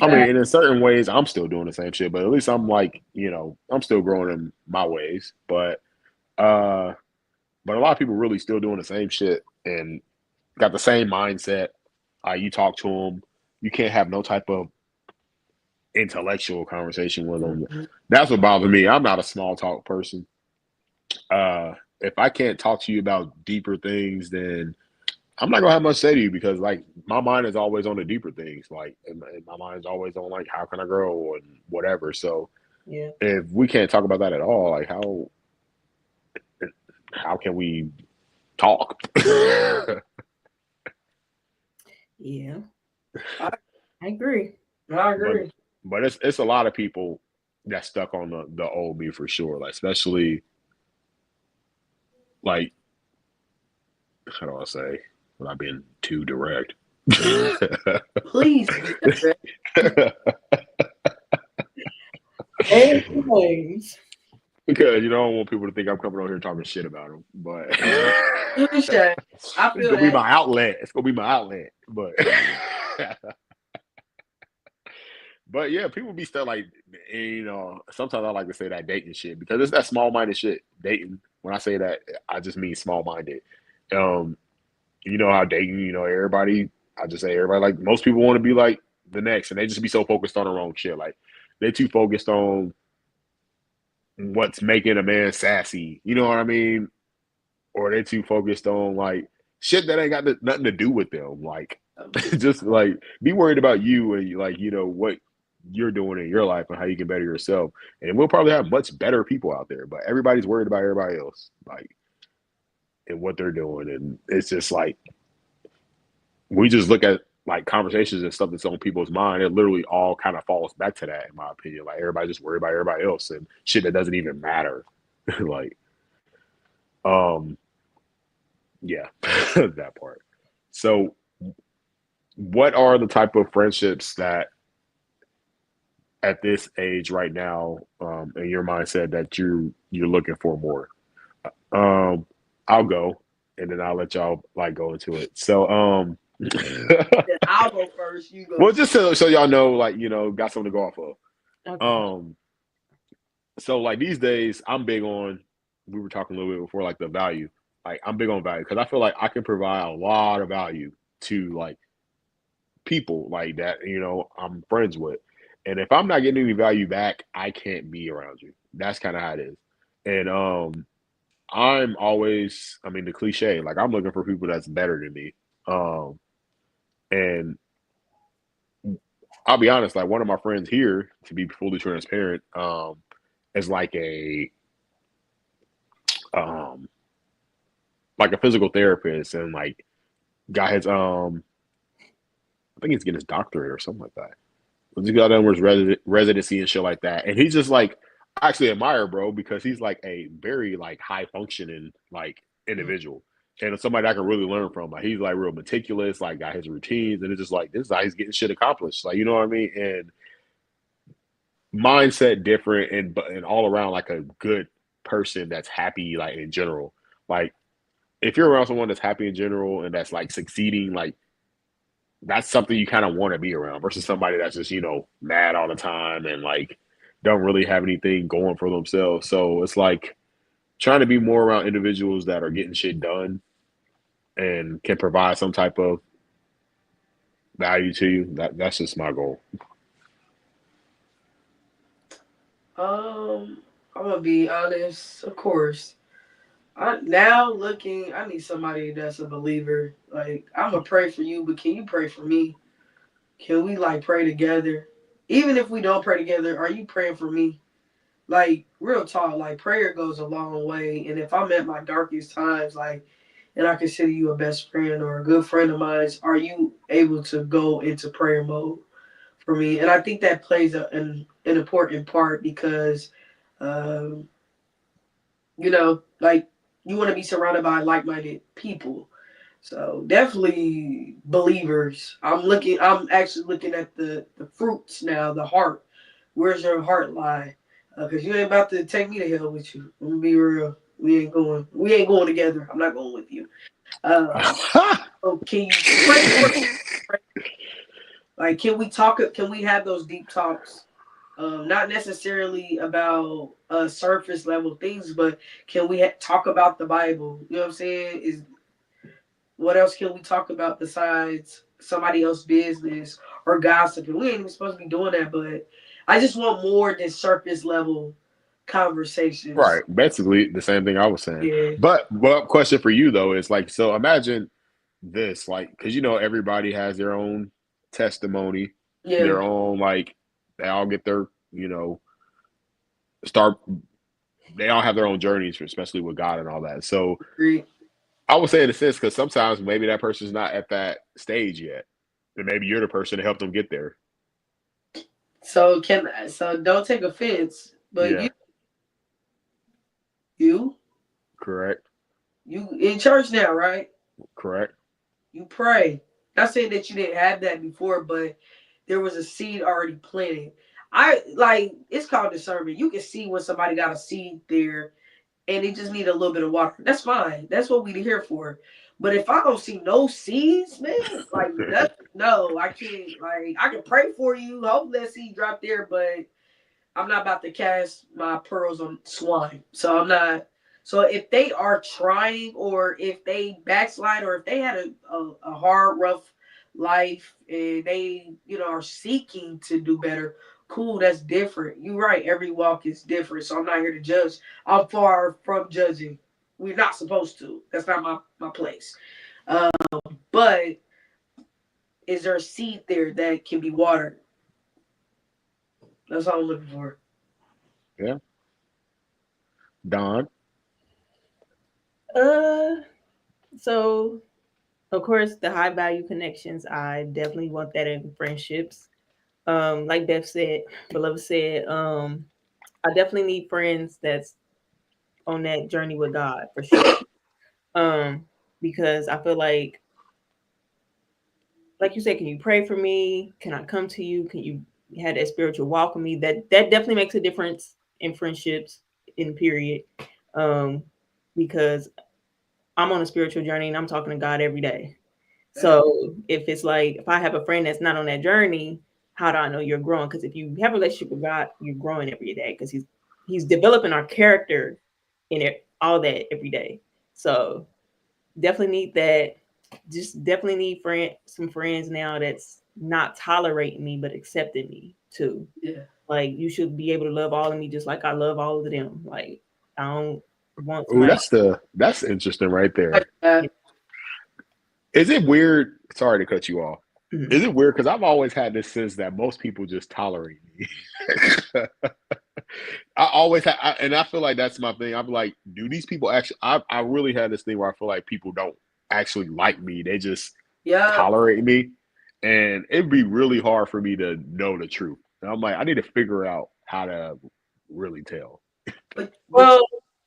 I mean, and in certain ways, I'm still doing the same shit, but at least I'm like, you know, I'm still growing in my ways. Uh, but a lot of people really still doing the same shit and got the same mindset. You talk to them, you can't have no type of intellectual conversation with them. That's what bothers me. I'm not a small talk person. If I can't talk to you about deeper things, then I'm not gonna have much to say to you because like my mind is always on the deeper things. Like and my mind is always on like how can I grow and whatever. So Yeah. if we can't talk about that at all, like how can we talk? Yeah. I agree. I agree. But it's a lot of people that stuck on the old me for sure. Like especially like how do I say without being too direct. Please be direct. Always. Because you don't want people to think I'm coming over here talking shit about them. But Touche. I it's feel gonna be that. my outlet. It's gonna be my outlet. But but yeah, people be stuff like, sometimes I like to say that dating shit because it's that small minded shit. Dating. When I say that, I just mean small minded. Um, you know how dating, everybody. I just say everybody, like most people want to be like the next, and they just be so focused on their own shit. Like they too focused on what's making a man sassy. You know what I mean? Or they too focused on like shit that ain't got nothing to do with them. Like just like be worried about you and like what you're doing in your life and how you can better yourself. And we'll probably have much better people out there, but everybody's worried about everybody else, like and what they're doing. And it's just like we just look at like conversations and stuff that's on people's mind. It literally all kind of falls back to that, in my opinion. Like everybody just worried about everybody else and shit that doesn't even matter. Like, yeah, that part. So, what are the type of friendships that at this age right now, in your mindset that you're looking for more? I'll go, and then I'll let y'all like go into it. So, Then I'll go first. You go. well, just so y'all know, like got something to go off of. Okay. So like these days, I'm big on. We were talking a little bit before, like the value. Like I'm big on value because I feel like I can provide a lot of value to like people like that. I'm friends with, and if I'm not getting any value back, I can't be around you. That's kind of how it is. And I'm always, I mean, the cliche, like I'm looking for people that's better than me. And I'll be honest, like one of my friends here, to be fully transparent, is um like a physical therapist and like got his I think he's getting his doctorate or something like that. He got done with his residency and shit like that. And he's just like I actually admire bro because he's like a very like high functioning like individual. And somebody I can really learn from. Like he's like real meticulous, like got his routines, and it's just like this is how he's getting shit accomplished. Like you know what I mean? And mindset different and all around like a good person that's happy like in general. Like if you're around someone that's happy in general and that's like succeeding, like that's something you kind of want to be around versus somebody that's just, mad all the time and like don't really have anything going for themselves. So it's like trying to be more around individuals that are getting shit done and can provide some type of value to you. That's just my goal. I'm gonna be honest. Of course, I need somebody that's a believer. Like I'm gonna pray for you, but can you pray for me? Can we like pray together? Even if we don't pray together, are you praying for me? Like real talk, like prayer goes a long way. And if I'm at my darkest times, like, and I consider you a best friend or a good friend of mine, are you able to go into prayer mode for me? And I think that plays an important part because, um, like you want to be surrounded by like-minded people. So definitely believers. I'm actually looking at the fruits now, the heart. Where's your heart lie? Because you ain't about to take me to hell with you. I'm gonna be real. We ain't going. We ain't going together. I'm not going with you. So can you pray for me? Like, can we talk? Can we have those deep talks? Not necessarily about surface level things, but can we talk about the Bible? You know what I'm saying? Is what else can we talk about besides somebody else's business or gossiping? We ain't even supposed to be doing that, but I just want more than surface level conversations. Right. Basically the same thing I was saying. Yeah, But question for you though is like, so imagine this, like, because everybody has their own testimony, yeah, their own like they all get their, start they all have their own journeys, especially with God and all that. So agree. I would say in a sense, because sometimes maybe that person's not at that stage yet. And maybe you're the person to help them get there. So don't take offense, but Yeah, you correct. you in church now, right? Correct. You pray. Not saying that you didn't have that before, but there was a seed already planted. it's called discernment. You can see when somebody got a seed there and they just need a little bit of water. That's fine. That's what we're here for. But if I don't see no seeds, man, like no, I can't. Like I can pray for you, hope that seed drop there, but I'm not about to cast my pearls on swine. So I'm not. So if they are trying, or if they backslide, or if they had a hard, rough life, and they are seeking to do better, cool. That's different. You're right. Every walk is different. So I'm not here to judge. I'm far from judging. We're not supposed to. That's not my place. But is there a seed there that can be watered? That's all I'm looking for. Yeah. Don. So of course the high value connections, I definitely want that in friendships. Like Beloved said, I definitely need friends that's on that journey with God for sure. Because I feel like you said, can you pray for me? Can I come to you? Can you have that spiritual walk with me? That definitely makes a difference in friendships, in period. Because I'm on a spiritual journey and I'm talking to God every day. So if it's like, if I have a friend that's not on that journey, how do I know you're growing? Because if you have a relationship with God, you're growing every day, because he's developing our character in it, all that every day. So definitely need that. Just definitely need some friends now that's not tolerating me but accepting me too. Yeah. Like, you should be able to love all of me just like I love all of them. Like, I don't want Ooh, that's interesting right there. Is it weird? Sorry to cut you off. Mm-hmm. Is it weird? Because I've always had this sense that most people just tolerate me. I always have, and I feel like that's my thing. I'm like, do these people actually? I really had this thing where I feel like people don't actually like me. They just tolerate me, and it'd be really hard for me to know the truth. And I'm like, I need to figure out how to really tell. Well,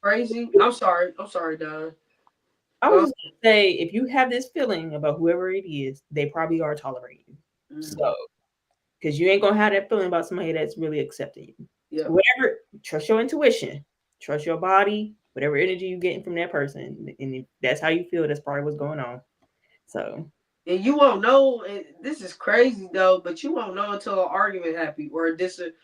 crazy. I'm sorry, Don. I was gonna say, if you have this feeling about whoever it is, they probably are tolerating you. Mm-hmm. So, because you ain't gonna have that feeling about somebody that's really accepting you. Yeah. So whatever, trust your intuition, trust your body, whatever energy you're getting from that person, and if that's how you feel, that's probably what's going on. So, and you won't know. And this is crazy though, but you won't know until an argument happens or a disagreement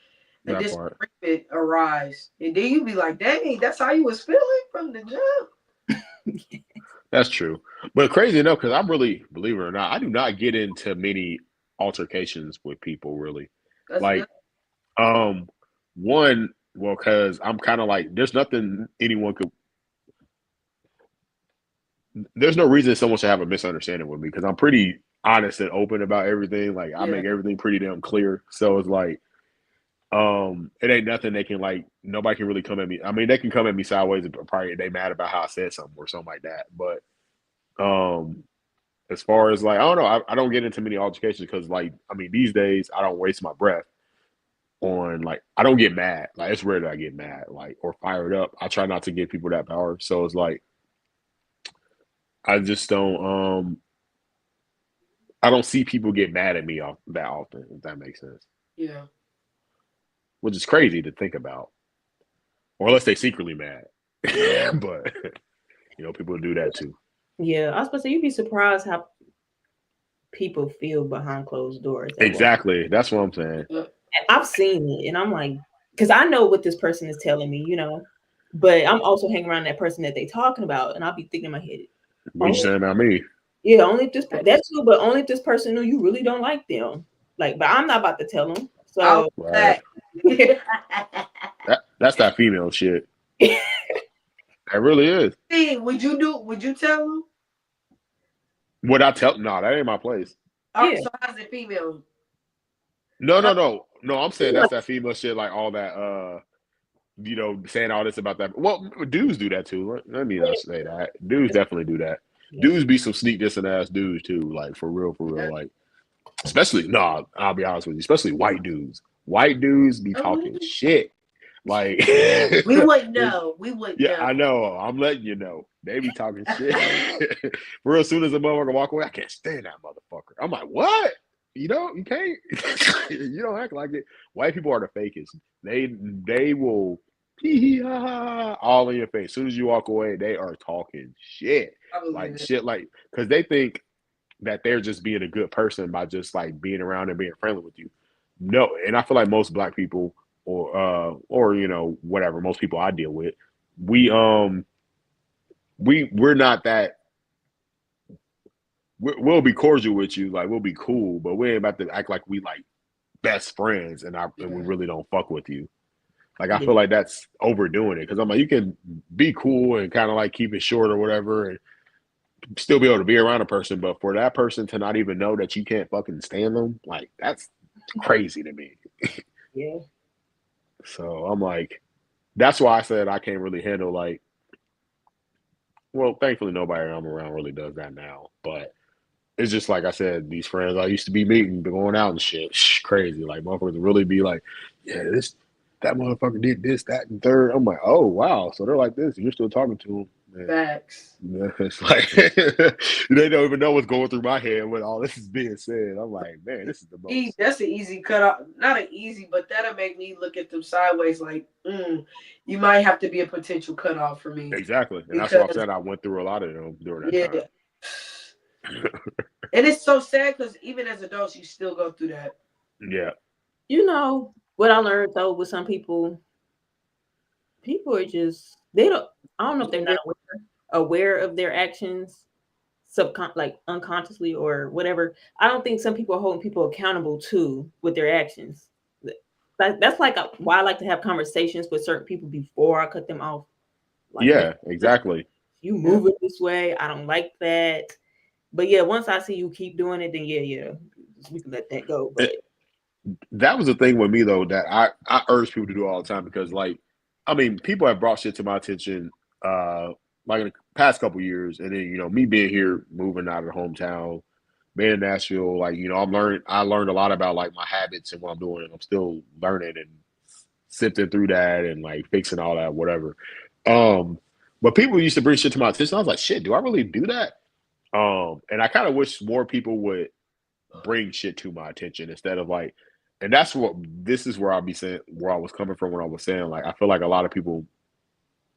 arise, and then you be like, "Dang, that's how you was feeling from the jump." That's true, but crazy enough, because I'm really, believe it or not, I do not get into many altercations with people. Really, that's like, good. One, well, because I'm kind of like, there's nothing anyone could. There's no reason someone should have a misunderstanding with me, because I'm pretty honest and open about everything. Like, I make everything pretty damn clear. So it's like, it ain't nothing they can, like, nobody can really come at me. I mean, they can come at me sideways and probably they mad about how I said something or something like that. But as far as, like, I don't know, I don't get into many altercations because, like, I mean, these days I don't waste my breath on, like, I don't get mad. Like, it's rare that I get mad, like, or fired up. I try not to give people that power. So it's like, I just don't I don't see people get mad at me that often, if that makes sense. Yeah. Which is crazy to think about. Or unless they secretly mad. But people do that too. Yeah, I was supposed to say, you'd be surprised how people feel behind closed doors. Exactly. That's what I'm saying. I've seen it, and I'm like, because I know what this person is telling me, but I'm also hanging around that person that they talking about, and I'll be thinking in my head, what you saying about me? Yeah, only if that's true, but only if this person knew you really don't like them. Like, but I'm not about to tell them. So right. That's that female shit. That really is. Hey, would you tell them? Would I tell? No, that ain't my place. Yeah. So how's it female? No. I'm saying that's that female shit, like all that, saying all this about that. Well, dudes do that too. Let me not say that. Dudes definitely do that. Yeah. Dudes be some sneak dissing ass dudes too, like for real. Yeah. Like, especially, I'll be honest with you, especially white dudes. White dudes be talking shit. Like, we wouldn't know. Yeah, I know. I'm letting you know. They be talking shit. For as soon as a motherfucker walk away, I can't stand that motherfucker. I'm like, what? you know, you can't. You don't act like it. White people are the fakest. They will hee hee ha ha ha, all in your face. As soon as you walk away, they are talking shit. I believe Like it. shit like because they think that they're just being a good person by just like being around and being friendly with you. No, and I feel like most black people or you know, whatever, most people I deal with, we we're not that we'll be cordial with you, like we'll be cool, but we ain't about to act like we like best friends and we Yeah. really don't fuck with you. Like I Yeah. feel like that's overdoing it because I'm like you can be cool and kind of like keep it short or whatever and still be able to be around a person, but for that person to not even know that you can't fucking stand them, like that's crazy to me. Yeah. So I'm like, that's why I said I can't really handle like, well, thankfully nobody I'm around really does that now, but it's just like I said, these friends I used to be meeting, be going out and shit, crazy. Like motherfuckers really be like, yeah, this that motherfucker did this, that, and third. I'm like, oh wow, so they're like this, and you're still talking to them. Man, Facts. yeah, it's like they don't even know what's going through my head when all this is being said. I'm like, man, this is the most That's an easy cut off. Not an easy, but that'll make me look at them sideways like, you might have to be a potential cutoff for me. exactly, and that's why I Because said I went through a lot of them during that yeah. time. And it's so sad because even as adults, you still go through that. Yeah, You know what I learned though with some people, people are just they don't. I don't know if they're not aware of their actions, like unconsciously or whatever. I don't think some people are holding people accountable too with their actions. That's like why I like to have conversations with certain people before I cut them off. Like, yeah, exactly. you move it this way. I don't like that. But yeah, once I see you keep doing it, then yeah, we can let that go. But That was the thing with me though that I urge people to do all the time because like I mean people have brought shit to my attention like in the past couple years and then you know me being here moving out of the hometown being in Nashville like you know I learned a lot about like my habits and what I'm doing and I'm still learning and sifting through that and like fixing all that whatever but people used to bring shit to my attention I was like shit do I really do that and I kind of wish more people would bring shit to my attention instead of like and that's what this is where I'll be saying where I was coming from when I was saying like I feel like a lot of people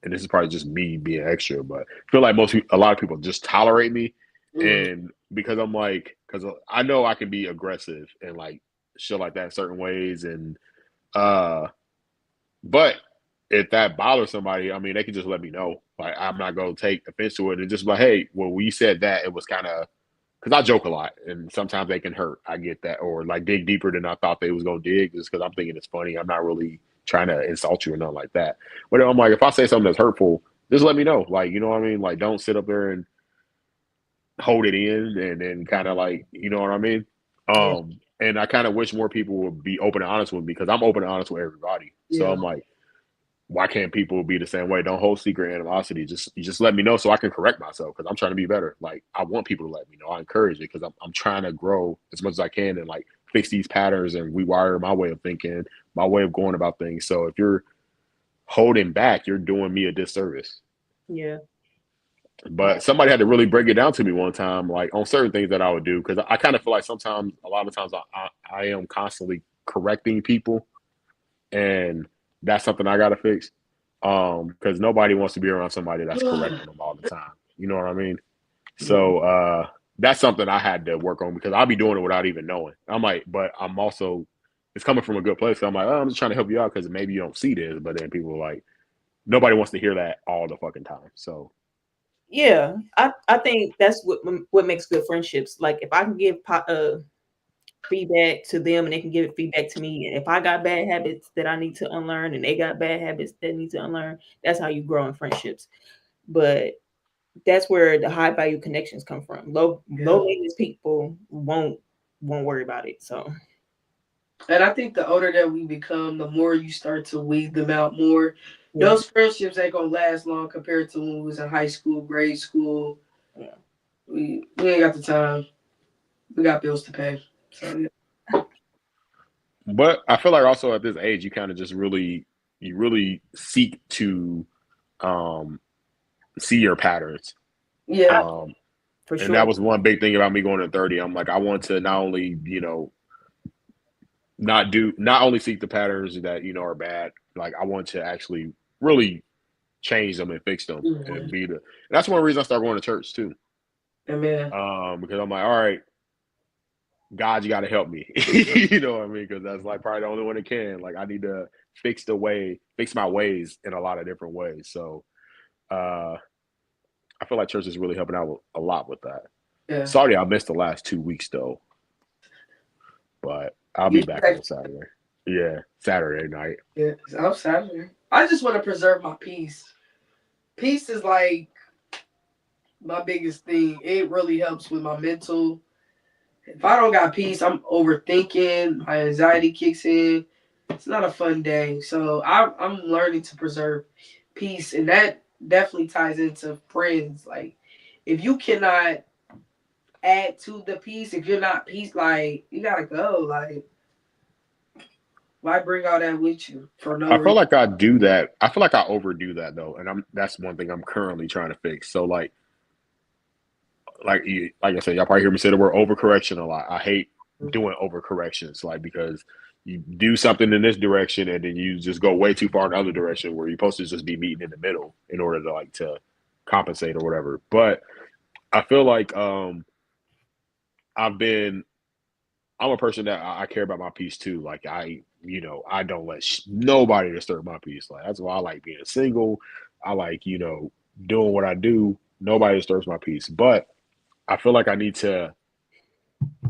and this is probably just me being extra but I feel like a lot of people just tolerate me and because I'm like because I know I can be aggressive and like shit like that in certain ways and but if that bothers somebody I mean they can just let me know like I'm not going to take offense to it and just be like hey well when you said that it was kind of because I joke a lot and sometimes they can hurt. I get that, or like dig deeper than I thought they was gonna dig, just because I'm thinking it's funny. I'm not really trying to insult you or nothing like that. But I'm like, if I say something that's hurtful, just let me know. Like, you know what I mean? Like, don't sit up there and hold it in and then kind of like, you know what I mean? yeah, And I kind of wish more people would be open and honest with me because I'm open and honest with everybody. So Yeah. I'm like, why can't people be the same way? Don't hold secret animosity. Just let me know so I can correct myself because I'm trying to be better. Like I want people to let me know. I encourage it because I'm trying to grow as much as I can and like fix these patterns and rewire my way of thinking, my way of going about things. So if you're holding back, you're doing me a disservice. yeah, But somebody had to really break it down to me one time, like on certain things that I would do because I kind of feel like sometimes, a lot of times, I am constantly correcting people and that's something I gotta fix. Because nobody wants to be around somebody that's correcting them all the time. You know what I mean? So that's something I had to work on because I'll be doing it without even knowing. I'm like, but I'm also it's coming from a good place. So I'm like, oh, I'm just trying to help you out because maybe you don't see this, but then people are like, nobody wants to hear that all the fucking time. So yeah. I think that's what makes good friendships. Like if I can give feedback to them and they can give it feedback to me. And if I got bad habits that I need to unlearn and they got bad habits that need to unlearn, that's how you grow in friendships. But that's where the high value connections come from. Low maintenance people won't worry about it. So And I think the older that we become, the more you start to weed them out more. yeah. Those friendships ain't gonna last long compared to when we was in high school, grade school. Yeah. We ain't got the time. We got bills to pay. So yeah. but I feel like also at this age you kind of just you really seek to um see your patterns. Yeah. For And sure. that was one big thing about me going to 30. I'm like, I want to not only, not only seek the patterns that, are bad, like I want to actually really change them and fix them and be and that's one reason I started going to church too. Amen. Because I'm like, all right, God, you got to help me. You know what I mean? Because that's like probably the only one that can. Like I need to fix my ways in a lot of different ways. So I feel like church is really helping out a lot with that. Yeah. Sorry, I missed the last 2 weeks though, but I'll be back on Saturday. Yeah, Saturday night. Yeah, I'm Saturday. I just want to preserve my peace. Peace is like my biggest thing. It really helps with my mental. If I don't got peace, I'm overthinking. My anxiety kicks in. It's not a fun day. So I'm learning to preserve peace, and that definitely ties into friends. Like, if you cannot add to the peace, if you're not peace, like you gotta go. Like, why bring all that with you for no I feel reason? like I do that. I feel like I overdo that though, and that's one thing I'm currently trying to fix. So like I said, y'all probably hear me say the word overcorrection a lot. I hate doing overcorrections, like because you do something in this direction and then you just go way too far in the other direction where you're supposed to just be meeting in the middle in order to compensate or whatever. But I feel like I'm a person that I care about my peace too. Like I don't let nobody disturb my peace. Like that's why I like being single. I like doing what I do. Nobody disturbs my peace. But I feel like I need to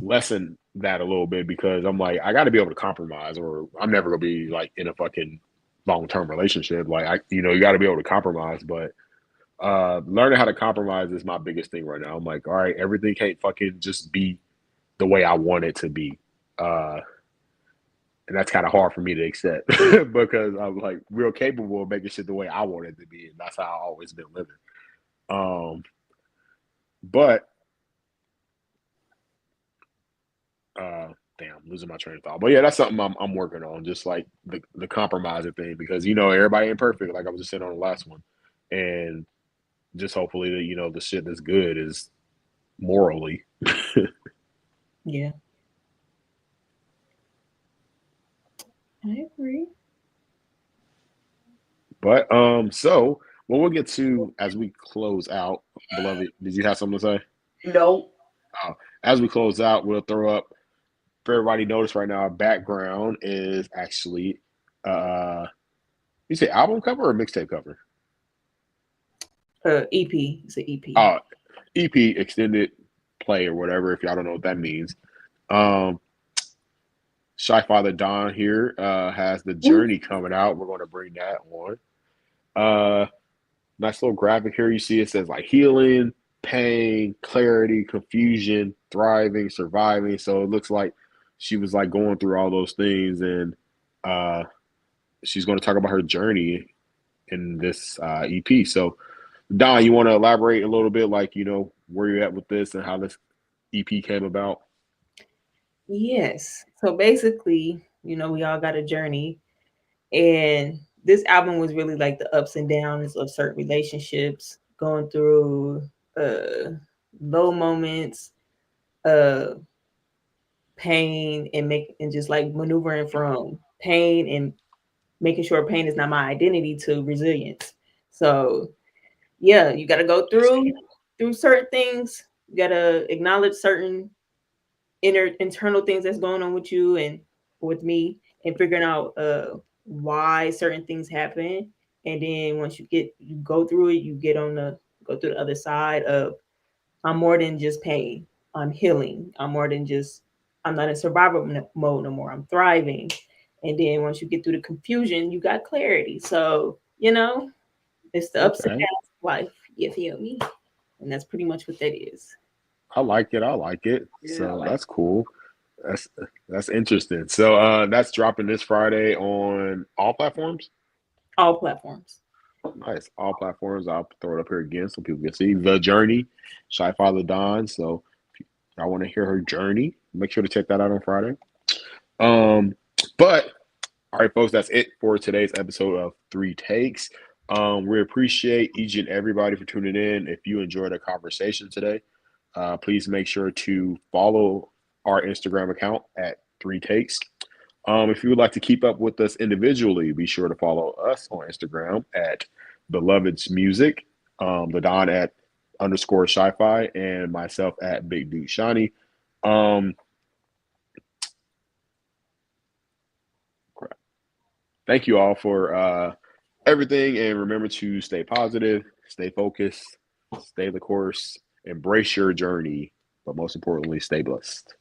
lessen that a little bit because I'm like I got to be able to compromise, or I'm never gonna be like in a fucking long-term relationship. Like you got to be able to compromise. But learning how to compromise is my biggest thing right now. I'm like, all right, everything can't fucking just be the way I want it to be. And that's kind of hard for me to accept because I'm like real capable of making shit the way I want it to be, and that's how I've always been living. But damn, I'm losing my train of thought. But yeah, that's something I'm working on, just like the compromising thing, because everybody ain't perfect. Like I was just saying on the last one, and just hopefully that the shit that's good is morally. Yeah, I agree. But so what we'll get to as we close out, beloved. Did you have something to say? No. As we close out, we'll throw up for everybody notice right now. Our background is actually you say album cover or mixtape cover? EP. It's an EP. EP, extended play or whatever. If y'all don't know what that means, Shy Father Don here has the Journey coming out. We're going to bring that on. Nice little graphic here. You see it says like healing, pain, clarity, confusion, thriving, surviving. So it looks like she was like going through all those things, and she's going to talk about her journey in this EP. So Don, you want to elaborate a little bit, like where you're at with this and how this EP came about? Yes. So basically, we all got a journey, and this album was really like the ups and downs of certain relationships, going through low moments, pain, and just like maneuvering from pain and making sure pain is not my identity to resilience. So yeah, you got to go through certain things. You got to acknowledge certain internal things that's going on with you and with me, and figuring out why certain things happen. And then once you go through it, you go through the other side of, I'm more than just pain. I'm healing. I'm not in survival mode no more. I'm thriving. And then once you get through the confusion, you got clarity. So it's the ups and Okay. downs of life. You feel me? And that's pretty much what that is. I like it. Yeah, So that's cool. That's interesting. So that's dropping this Friday on all platforms. All platforms. Nice, all platforms. I'll throw it up here again so people can see the Journey, Shy Father Don. So if I want to hear her journey, make sure to check that out on Friday. But all right, folks, that's it for today's episode of Three Takes. We appreciate each and everybody for tuning in. If you enjoyed our conversation today, please make sure to follow our Instagram account at 3takes. If you would like to keep up with us individually, be sure to follow us on Instagram at Beloved's Music, the Don at _ Sci-Fi, and myself at Big Dude Shiny. Thank you all for everything, and remember to stay positive, stay focused, stay the course, embrace your journey, but most importantly, stay blessed.